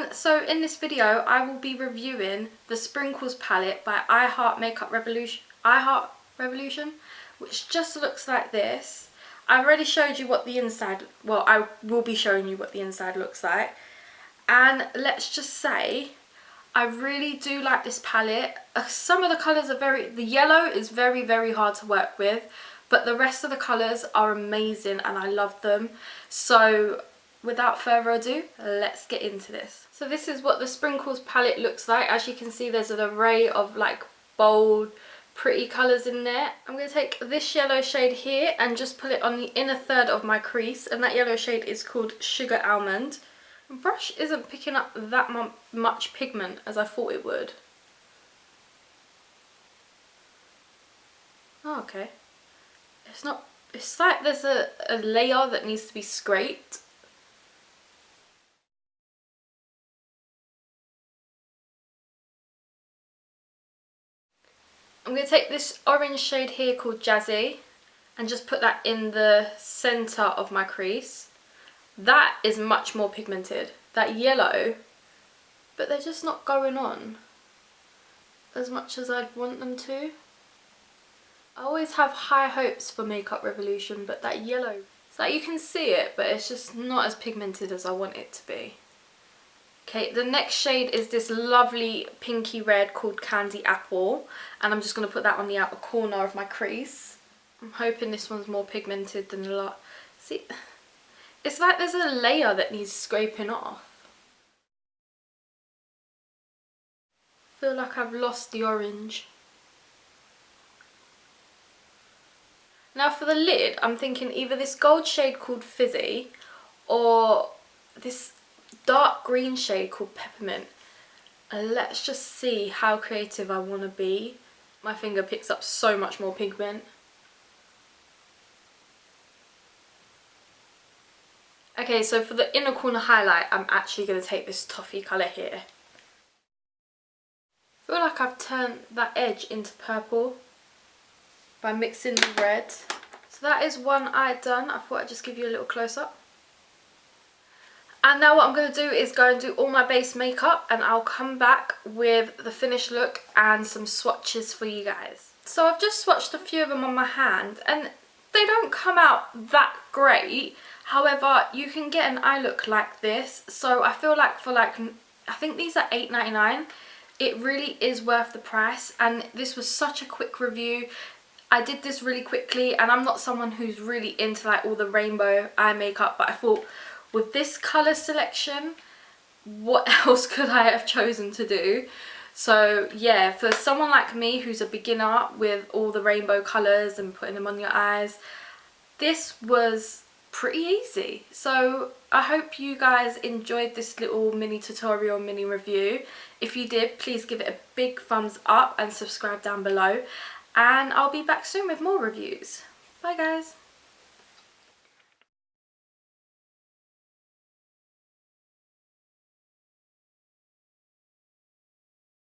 And so in this video I will be reviewing the Sprinkles palette by I Heart Revolution, which just looks like this. I've already showed you what the inside, well, I will be showing you what the inside looks like. And let's just say I really do like this palette. Some of the colours are the yellow is very hard to work with, but the rest of the colours are amazing and I love them. So without further ado, let's get into this. So this is what the Sprinkles palette looks like. As you can see, there's an array of like bold, pretty colours in there. I'm going to take this yellow shade here and just put it on the inner third of my crease, and that yellow shade is called Sugar Almond. The brush isn't picking up that much pigment as I thought it would. Oh, okay. It's like there's a layer that needs to be scraped. I'm going to take this orange shade here called Jazzy and just put that in the centre of my crease. That is much more pigmented. That yellow, but they're just not going on as much as I'd want them to. I always have high hopes for Makeup Revolution, but that yellow, it's like you can see it, but it's just not as pigmented as I want it to be. Okay, the next shade is this lovely pinky red called Candy Apple, and I'm just going to put that on the outer corner of my crease. I'm hoping this one's more pigmented than the lot. See, it's like there's a layer that needs scraping off. I feel like I've lost the orange. Now for the lid, I'm thinking either this gold shade called Fizzy or this dark green shade called Peppermint. And let's just see how creative I want to be. My finger picks up so much more pigment. Okay, so for the inner corner highlight, I'm actually going to take this toffee colour here. I feel like I've turned that edge into purple by mixing the red. So that is one eye done. I thought I'd just give you a little close-up. And now what I'm going to do is go and do all my base makeup, and I'll come back with the finished look and some swatches for you guys. So I've just swatched a few of them on my hand and they don't come out that great. However, you can get an eye look like this. So I feel like for I think these are $8.99. It really is worth the price, and this was such a quick review. I did this really quickly, and I'm not someone who's really into like all the rainbow eye makeup, but I thought with this colour selection, what else could I have chosen to do? So yeah, for someone like me who's a beginner with all the rainbow colours and putting them on your eyes, this was pretty easy. So I hope you guys enjoyed this little mini tutorial, mini review. If you did, please give it a big thumbs up and subscribe down below, and I'll be back soon with more reviews. Bye guys.